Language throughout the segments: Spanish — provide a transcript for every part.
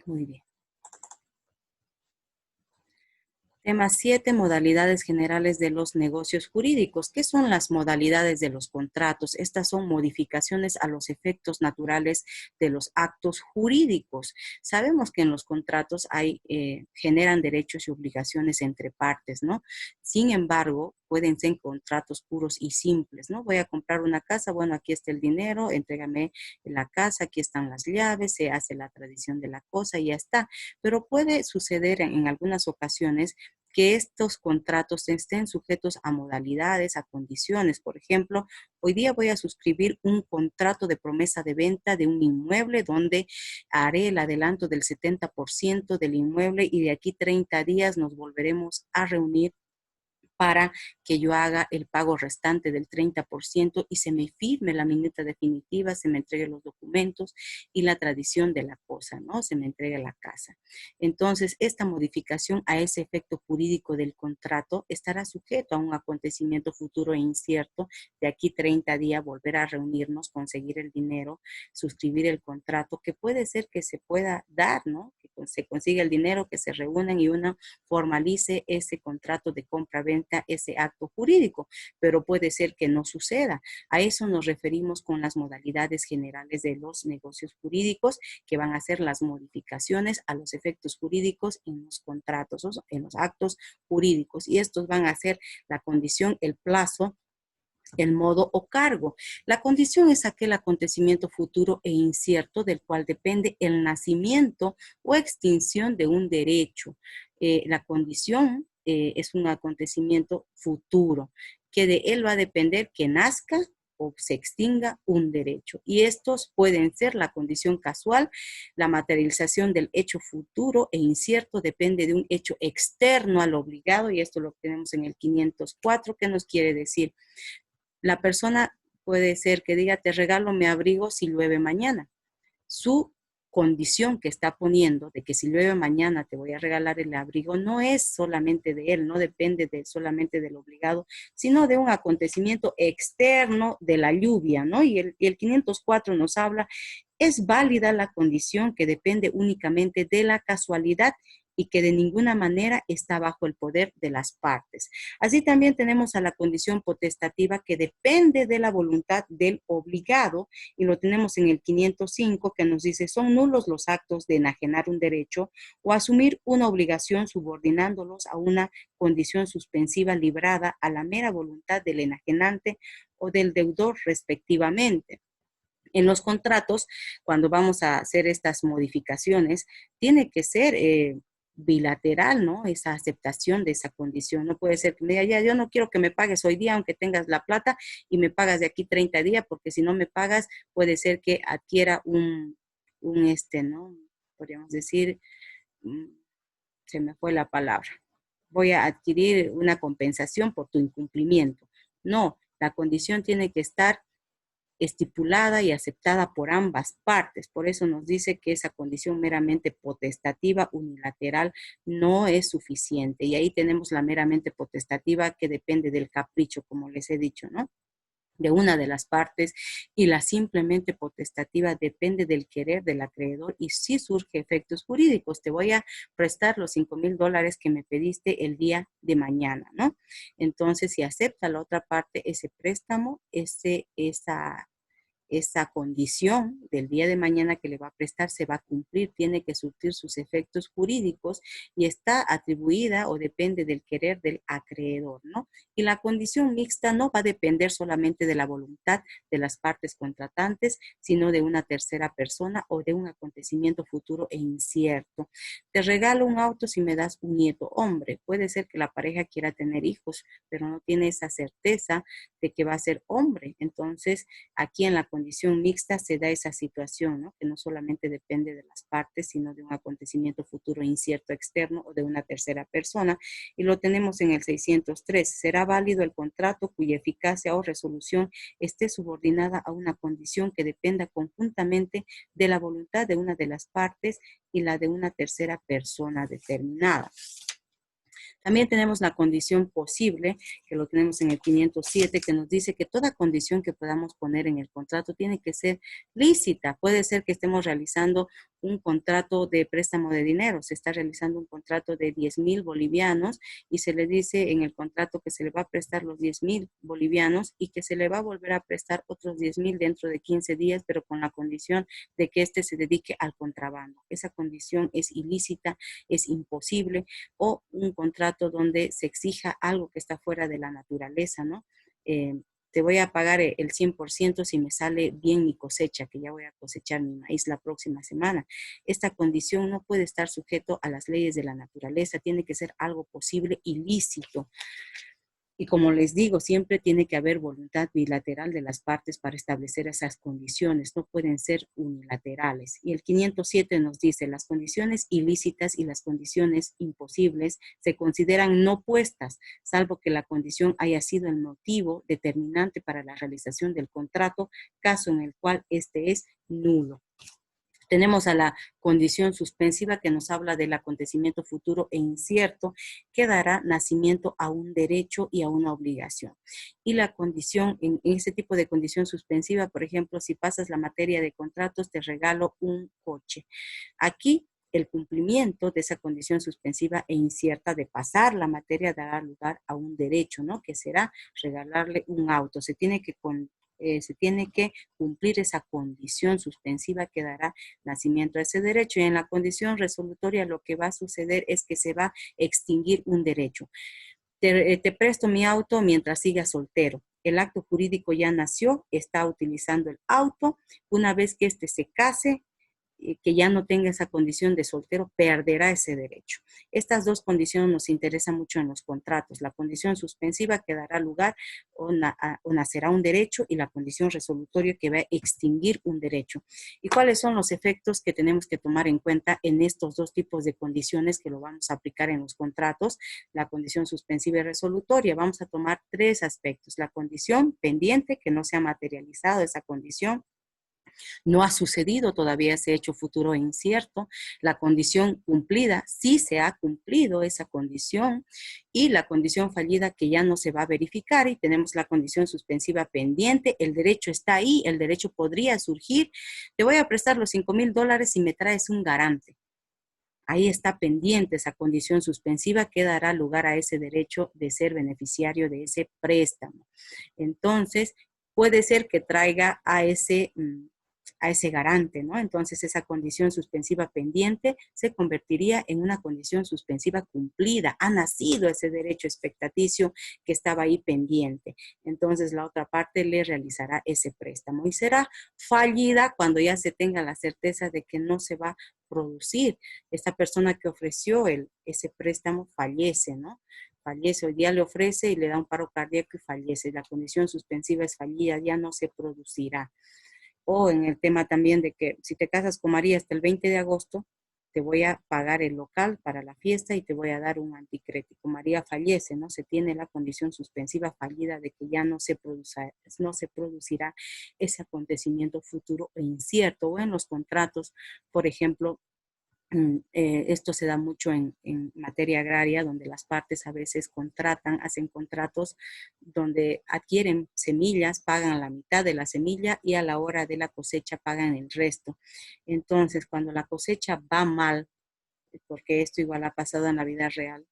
Muy bien. Tema 7, modalidades generales de los negocios jurídicos. ¿Qué son las modalidades de los contratos? Estas son modificaciones a los efectos naturales de los actos jurídicos. Sabemos que en los contratos generan derechos y obligaciones entre partes, ¿no? Sin embargo, pueden ser contratos puros y simples, ¿no? Voy a comprar una casa, bueno, aquí está el dinero, entrégame la casa, aquí están las llaves, se hace la tradición de la cosa y ya está. Pero puede suceder en algunas ocasiones que estos contratos estén sujetos a modalidades, a condiciones. Por ejemplo, hoy día voy a suscribir un contrato de promesa de venta de un inmueble donde haré el adelanto del 70% del inmueble y de aquí 30 días nos volveremos a reunir para que yo haga el pago restante del 30% y se me firme la minuta definitiva, se me entregue los documentos y la tradición de la cosa, ¿no? Se me entregue la casa. Entonces, esta modificación a ese efecto jurídico del contrato estará sujeto a un acontecimiento futuro e incierto. De aquí 30 días volver a reunirnos, conseguir el dinero, suscribir el contrato, que puede ser que se pueda dar, ¿no? Que se consiga el dinero, que se reúnan y uno formalice ese contrato de compra-venta, ese acto jurídico, pero puede ser que no suceda. A eso nos referimos con las modalidades generales de los negocios jurídicos, que van a ser las modificaciones a los efectos jurídicos en los contratos, en los actos jurídicos, y estos van a ser la condición, el plazo, el modo o cargo. La condición es aquel acontecimiento futuro e incierto del cual depende el nacimiento o extinción de un derecho. La condición es un acontecimiento futuro, que de él va a depender que nazca o se extinga un derecho. Y estos pueden ser la condición casual, la materialización del hecho futuro e incierto depende de un hecho externo al obligado, y esto lo tenemos en el 504, que nos quiere decir. La persona puede ser que diga, te regalo mi abrigo si llueve mañana. Su condición que está poniendo de que si llueve mañana te voy a regalar el abrigo no es solamente de él, no depende solamente del obligado, sino de un acontecimiento externo de la lluvia, ¿no? Y el 504 nos habla, es válida la condición que depende únicamente de la casualidad y que de ninguna manera está bajo el poder de las partes. Así también tenemos a la condición potestativa que depende de la voluntad del obligado, y lo tenemos en el 505, que nos dice, son nulos los actos de enajenar un derecho o asumir una obligación subordinándolos a una condición suspensiva librada a la mera voluntad del enajenante o del deudor respectivamente. En los contratos, cuando vamos a hacer estas modificaciones, tiene que ser bilateral, ¿no? Esa aceptación de esa condición. No puede ser que me diga, ya, yo no quiero que me pagues hoy día, aunque tengas la plata, y me pagas de aquí 30 días, porque si no me pagas, puede ser que adquiera ¿no? Podríamos decir, se me fue la palabra. Voy a adquirir una compensación por tu incumplimiento. No, la condición tiene que estar estipulada y aceptada por ambas partes. Por eso nos dice que esa condición meramente potestativa, unilateral, no es suficiente. Y ahí tenemos la meramente potestativa que depende del capricho, como les he dicho, ¿no? De una de las partes, y la simplemente potestativa depende del querer del acreedor y sí surge efectos jurídicos. Te voy a prestar los $5,000 que me pediste el día de mañana, ¿no? Entonces, si acepta la otra parte ese préstamo, esa condición del día de mañana que le va a prestar se va a cumplir, tiene que surtir sus efectos jurídicos y está atribuida o depende del querer del acreedor, ¿no? Y la condición mixta no va a depender solamente de la voluntad de las partes contratantes, sino de una tercera persona o de un acontecimiento futuro e incierto. Te regalo un auto si me das un nieto hombre. Puede ser que la pareja quiera tener hijos, pero no tiene esa certeza de que va a ser hombre. Entonces, aquí en la condición mixta se da esa situación, ¿no? Que no solamente depende de las partes, sino de un acontecimiento futuro incierto externo o de una tercera persona. Y lo tenemos en el 603. Será válido el contrato cuya eficacia o resolución esté subordinada a una condición que dependa conjuntamente de la voluntad de una de las partes y la de una tercera persona determinada. También tenemos la condición posible, que lo tenemos en el 507, que nos dice que toda condición que podamos poner en el contrato tiene que ser lícita. Puede ser que estemos realizando un contrato de préstamo de dinero, se está realizando un contrato de 10,000 bolivianos y se le dice en el contrato que se le va a prestar los 10,000 bolivianos y que se le va a volver a prestar otros 10,000 dentro de 15 días, pero con la condición de que éste se dedique al contrabando. Esa condición es ilícita, es imposible, o un contrato donde se exija algo que está fuera de la naturaleza, ¿no? Te voy a pagar el 100% si me sale bien mi cosecha, que ya voy a cosechar mi maíz la próxima semana. Esta condición no puede estar sujeto a las leyes de la naturaleza, tiene que ser algo posible y lícito. Y como les digo, siempre tiene que haber voluntad bilateral de las partes para establecer esas condiciones, no pueden ser unilaterales. Y el 507 nos dice, las condiciones ilícitas y las condiciones imposibles se consideran no puestas, salvo que la condición haya sido el motivo determinante para la realización del contrato, caso en el cual este es nulo. Tenemos a la condición suspensiva que nos habla del acontecimiento futuro e incierto que dará nacimiento a un derecho y a una obligación. Y la condición, en ese tipo de condición suspensiva, por ejemplo, si pasas la materia de contratos, te regalo un coche. Aquí el cumplimiento de esa condición suspensiva e incierta de pasar la materia dará lugar a un derecho, ¿no? Que será regalarle un auto. Se tiene que cumplir esa condición suspensiva que dará nacimiento a ese derecho. Y en la condición resolutoria lo que va a suceder es que se va a extinguir un derecho. Te presto mi auto mientras sigas soltero. El acto jurídico ya nació, está utilizando el auto. Una vez que éste se case, que ya no tenga esa condición de soltero, perderá ese derecho. Estas dos condiciones nos interesan mucho en los contratos. La condición suspensiva que dará lugar o nacerá un derecho y la condición resolutoria que va a extinguir un derecho. ¿Y cuáles son los efectos que tenemos que tomar en cuenta en estos dos tipos de condiciones que lo vamos a aplicar en los contratos? La condición suspensiva y resolutoria. Vamos a tomar tres aspectos. La condición pendiente, que no se ha materializado esa condición. No ha sucedido todavía ese hecho futuro e incierto. La condición cumplida, sí se ha cumplido esa condición. Y la condición fallida que ya no se va a verificar. Y tenemos la condición suspensiva pendiente. El derecho está ahí, el derecho podría surgir. Te voy a prestar los $5,000 si me traes un garante. Ahí está pendiente esa condición suspensiva que dará lugar a ese derecho de ser beneficiario de ese préstamo. Entonces, puede ser que traiga a ese garante, ¿no? Entonces, esa condición suspensiva pendiente se convertiría en una condición suspensiva cumplida. Ha nacido ese derecho expectaticio que estaba ahí pendiente. Entonces, la otra parte le realizará ese préstamo y será fallida cuando ya se tenga la certeza de que no se va a producir. Esta persona que ofreció ese préstamo fallece, ¿no? Fallece, hoy día le ofrece y le da un paro cardíaco y fallece. La condición suspensiva es fallida, ya no se producirá. O en el tema también de que si te casas con María hasta el 20 de agosto, te voy a pagar el local para la fiesta y te voy a dar un anticrético. María fallece, ¿no? Se tiene la condición suspensiva fallida de que ya no se producirá ese acontecimiento futuro e incierto. O en los contratos, por ejemplo, esto se da mucho en materia agraria, donde las partes a veces hacen contratos donde adquieren semillas, pagan la mitad de la semilla y a la hora de la cosecha pagan el resto. Entonces, cuando la cosecha va mal, porque esto igual ha pasado en la vida real,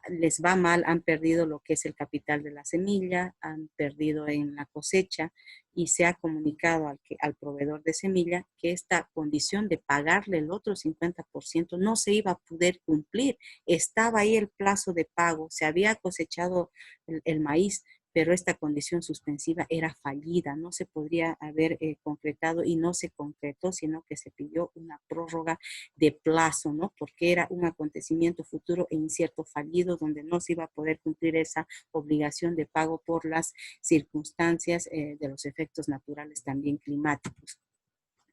les va mal, han perdido lo que es el capital de la semilla, han perdido en la cosecha y se ha comunicado al proveedor de semilla que esta condición de pagarle el otro 50% no se iba a poder cumplir. Estaba ahí el plazo de pago, se había cosechado el maíz, pero esta condición suspensiva era fallida, no se podría haber concretado y no se concretó, sino que se pidió una prórroga de plazo, ¿no? Porque era un acontecimiento futuro e incierto fallido donde no se iba a poder cumplir esa obligación de pago por las circunstancias de los efectos naturales también climáticos.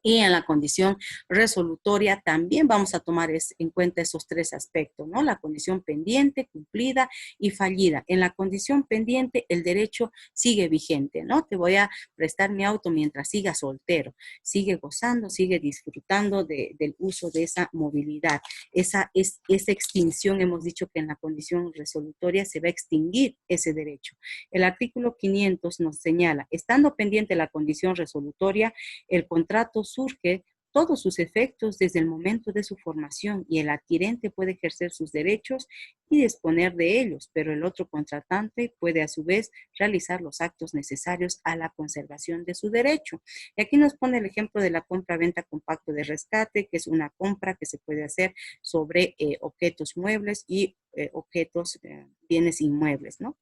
Y en la condición resolutoria también vamos a tomar en cuenta esos tres aspectos, ¿no? La condición pendiente, cumplida y fallida. En la condición pendiente, el derecho sigue vigente, ¿no? Te voy a prestar mi auto mientras siga soltero. Sigue gozando, sigue disfrutando del uso de esa movilidad. Esa extinción, hemos dicho que en la condición resolutoria se va a extinguir ese derecho. El artículo 500 nos señala, estando pendiente la condición resolutoria, el contrato surge todos sus efectos desde el momento de su formación y el adquirente puede ejercer sus derechos y disponer de ellos, pero el otro contratante puede a su vez realizar los actos necesarios a la conservación de su derecho. Y aquí nos pone el ejemplo de la compra-venta con pacto de rescate, que es una compra que se puede hacer sobre objetos muebles y objetos, bienes inmuebles, ¿no?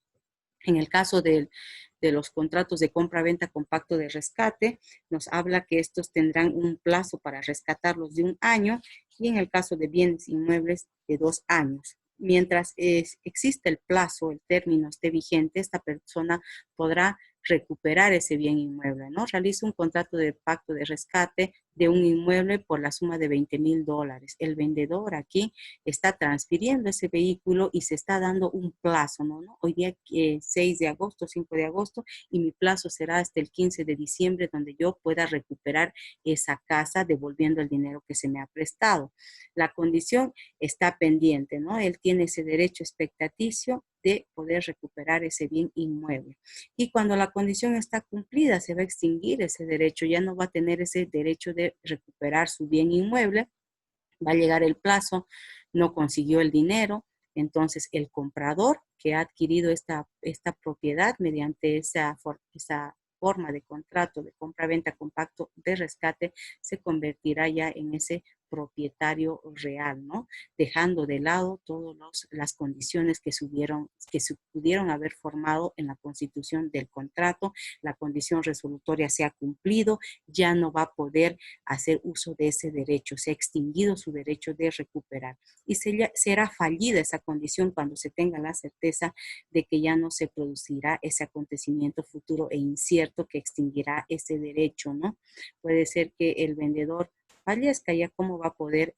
En el caso de los contratos de compra-venta con pacto de rescate, nos habla que estos tendrán un plazo para rescatarlos de 1 año y en el caso de bienes inmuebles de 2 años. Mientras existe el plazo, el término esté vigente, esta persona podrá recuperar ese bien inmueble, ¿no? Realiza un contrato de pacto de rescate de un inmueble por la suma de $20,000. El vendedor aquí está transfiriendo ese vehículo y se está dando un plazo, ¿no? Hoy día 6 de agosto, 5 de agosto, y mi plazo será hasta el 15 de diciembre, donde yo pueda recuperar esa casa devolviendo el dinero que se me ha prestado. La condición está pendiente, ¿no? Él tiene ese derecho expectaticio de poder recuperar ese bien inmueble. Y cuando la condición está cumplida, se va a extinguir ese derecho, ya no va a tener ese derecho de recuperar su bien inmueble, va a llegar el plazo, no consiguió el dinero, entonces el comprador que ha adquirido esta propiedad mediante esa forma de contrato de compra-venta con pacto de rescate, se convertirá ya en ese propietario real, ¿no? Dejando de lado todas las condiciones que se pudieron haber formado en la constitución del contrato. La condición resolutoria se ha cumplido, ya no va a poder hacer uso de ese derecho, se ha extinguido su derecho de recuperar y será fallida esa condición cuando se tenga la certeza de que ya no se producirá ese acontecimiento futuro e incierto que extinguirá ese derecho, ¿no? Puede ser que el vendedor fallezca, ya cómo va a poder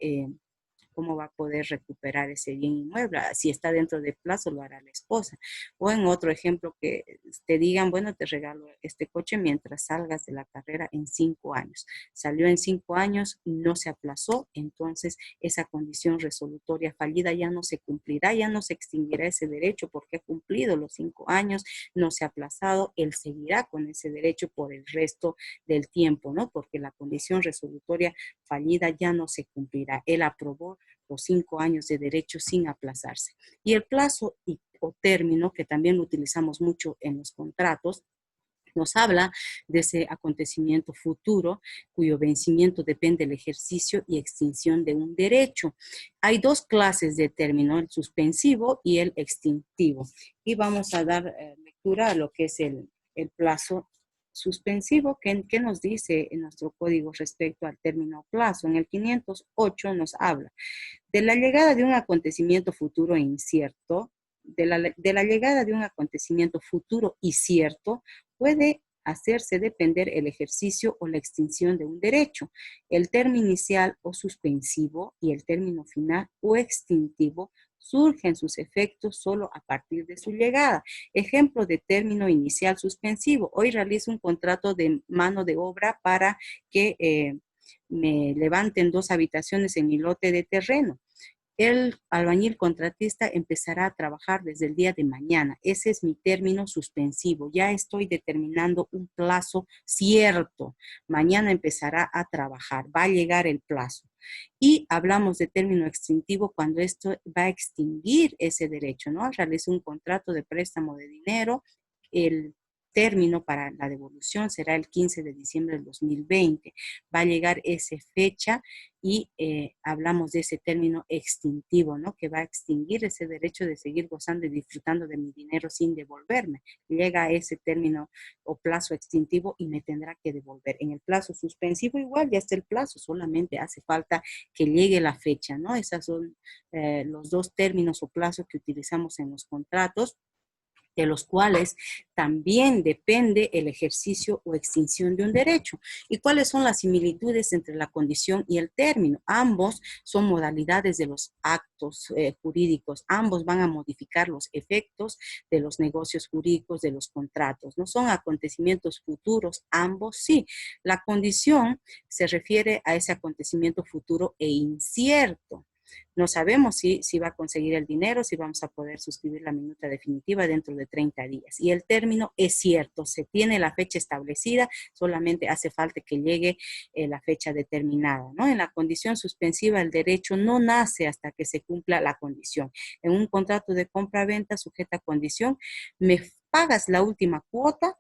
recuperar ese bien inmueble. Si está dentro del plazo, lo hará la esposa. O en otro ejemplo, que te digan, bueno, te regalo este coche mientras salgas de la carrera en 5 años. Salió en 5 años, no se aplazó, entonces esa condición resolutoria fallida ya no se cumplirá, ya no se extinguirá ese derecho porque ha cumplido los 5 años, no se ha aplazado, él seguirá con ese derecho por el resto del tiempo, ¿no? Porque la condición resolutoria fallida ya no se cumplirá. Él aprobó los 5 años de derecho sin aplazarse. Y el plazo o término, que también lo utilizamos mucho en los contratos, nos habla de ese acontecimiento futuro cuyo vencimiento depende del ejercicio y extinción de un derecho. Hay 2 clases de término, el suspensivo y el extintivo. Y vamos a dar lectura a lo que es el plazo suspensivo. ¿Qué nos dice en nuestro código respecto al término plazo? En el 508 nos habla de la llegada de un acontecimiento futuro incierto, de la llegada de un acontecimiento futuro y cierto, puede hacerse depender el ejercicio o la extinción de un derecho. El término inicial o suspensivo y el término final o extintivo surgen sus efectos solo a partir de su llegada. Ejemplo de término inicial suspensivo. Hoy realizo un contrato de mano de obra para que me levanten 2 habitaciones en mi lote de terreno. El albañil contratista empezará a trabajar desde el día de mañana. Ese es mi término suspensivo. Ya estoy determinando un plazo cierto. Mañana empezará a trabajar. Va a llegar el plazo. Y hablamos de término extintivo cuando esto va a extinguir ese derecho, ¿no? Realizo un contrato de préstamo de dinero. El término para la devolución será el 15 de diciembre del 2020. Va a llegar esa fecha y hablamos de ese término extintivo, ¿no? Que va a extinguir ese derecho de seguir gozando y disfrutando de mi dinero sin devolverme. Llega ese término o plazo extintivo y me tendrá que devolver. En el plazo suspensivo igual ya está el plazo, solamente hace falta que llegue la fecha, ¿no? Esos son los 2 términos o plazos que utilizamos en los contratos. de los cuales también depende el ejercicio o extinción de un derecho. ¿Y cuáles son las similitudes entre la condición y el término? Ambos son modalidades de los actos jurídicos. Ambos van a modificar los efectos de los negocios jurídicos, de los contratos. No son acontecimientos futuros, ambos sí. La condición se refiere a ese acontecimiento futuro e incierto. No sabemos si va a conseguir el dinero, si vamos a poder suscribir la minuta definitiva dentro de 30 días. Y el término es cierto, se tiene la fecha establecida, solamente hace falta que llegue la fecha determinada, ¿no? En la condición suspensiva, el derecho no nace hasta que se cumpla la condición. En un contrato de compra-venta sujeta a condición, me pagas la última cuota,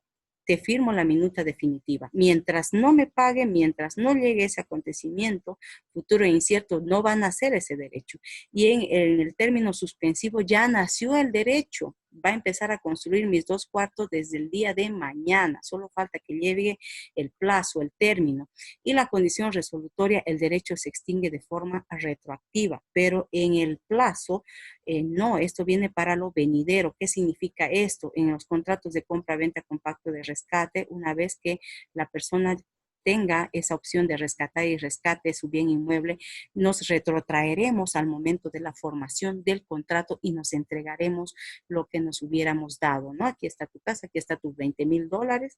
te firmo la minuta definitiva. Mientras no me pague, mientras no llegue ese acontecimiento futuro e incierto, no van a hacer ese derecho. Y en el término suspensivo ya nació el derecho. Va a empezar a construir mis 2/4 desde el día de mañana. Solo falta que llegue el plazo, el término. Y la condición resolutoria, el derecho se extingue de forma retroactiva, pero en el plazo, no, esto viene para lo venidero. ¿Qué significa esto? En los contratos de compra-venta con pacto de rescate, una vez que la persona tenga esa opción de rescatar y rescate su bien inmueble, nos retrotraeremos al momento de la formación del contrato y nos entregaremos lo que nos hubiéramos dado, ¿no? Aquí está tu casa, aquí está tus $20,000,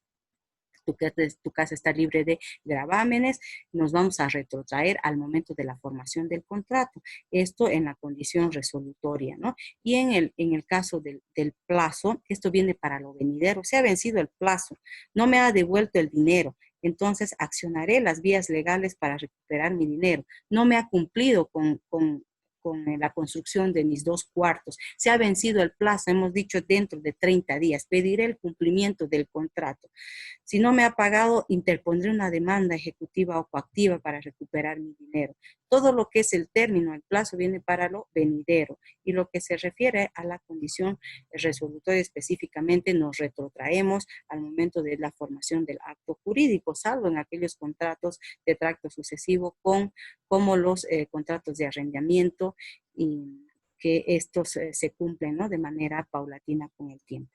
tu casa está libre de gravámenes, nos vamos a retrotraer al momento de la formación del contrato. Esto en la condición resolutoria, ¿no? Y en el caso del plazo, esto viene para lo venidero. Se ha vencido el plazo, no me ha devuelto el dinero. Entonces accionaré las vías legales para recuperar mi dinero. No me ha cumplido con la construcción de mis 2/4. Se ha vencido el plazo, hemos dicho dentro de 30 días. Pediré el cumplimiento del contrato. Si no me ha pagado, interpondré una demanda ejecutiva o coactiva para recuperar mi dinero. Todo lo que es el término, el plazo, viene para lo venidero. Y lo que se refiere a la condición resolutoria específicamente, nos retrotraemos al momento de la formación del acto jurídico, salvo en aquellos contratos de tracto sucesivo como los contratos de arrendamiento, y que estos se cumplen, ¿no?, de manera paulatina con el tiempo.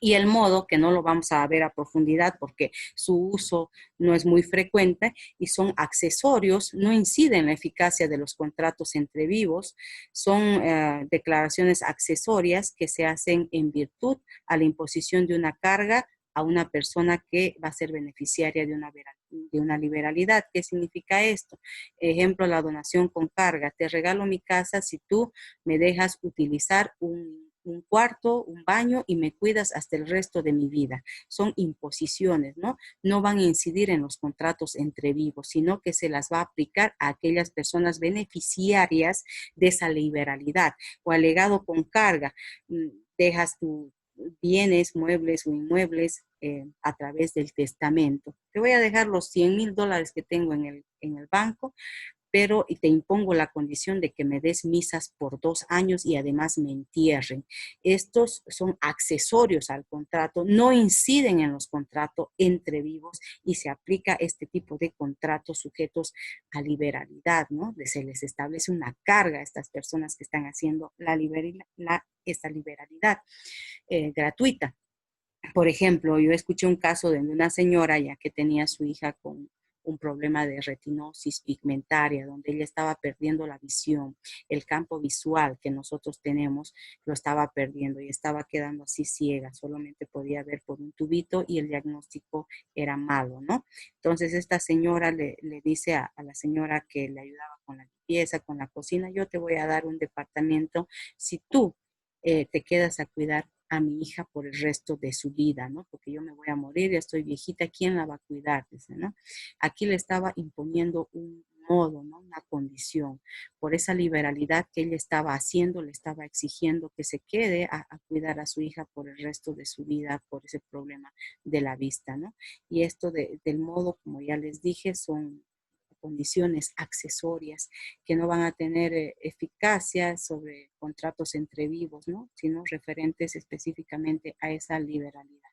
Y el modo, que no lo vamos a ver a profundidad porque su uso no es muy frecuente y son accesorios, no inciden en la eficacia de los contratos entre vivos, son declaraciones accesorias que se hacen en virtud a la imposición de una carga a una persona que va a ser beneficiaria de una liberalidad. ¿Qué significa esto? Ejemplo, la donación con carga. Te regalo mi casa si tú me dejas utilizar un cuarto, un baño y me cuidas hasta el resto de mi vida. Son imposiciones, ¿no? No van a incidir en los contratos entre vivos, sino que se las va a aplicar a aquellas personas beneficiarias de esa liberalidad. O alegado con carga, dejas tus bienes, muebles o inmuebles a través del testamento. Te voy a dejar los $100,000 que tengo en el banco, pero te impongo la condición de que me des misas por 2 años y además me entierren. Estos son accesorios al contrato, no inciden en los contratos entre vivos y se aplica este tipo de contratos sujetos a liberalidad, ¿no? Se les establece una carga a estas personas que están haciendo esta liberalidad gratuita. Por ejemplo, yo escuché un caso de una señora ya que tenía a su hija con un problema de retinosis pigmentaria, donde ella estaba perdiendo la visión, el campo visual que nosotros tenemos lo estaba perdiendo y estaba quedando así ciega, solamente podía ver por un tubito y el diagnóstico era malo, ¿no? Entonces esta señora le dice a la señora que le ayudaba con la limpieza, con la cocina: yo te voy a dar un departamento si tú te quedas a cuidar a mi hija por el resto de su vida, ¿no? Porque yo me voy a morir, ya estoy viejita, ¿quién la va a cuidar? Dice, ¿no? Aquí le estaba imponiendo un modo, ¿no? Una condición. Por esa liberalidad que ella estaba haciendo, le estaba exigiendo que se quede a cuidar a su hija por el resto de su vida, por ese problema de la vista, ¿no? Y esto del modo, como ya les dije, son condiciones accesorias que no van a tener eficacia sobre contratos entre vivos, ¿no? Sino referentes específicamente a esa liberalidad.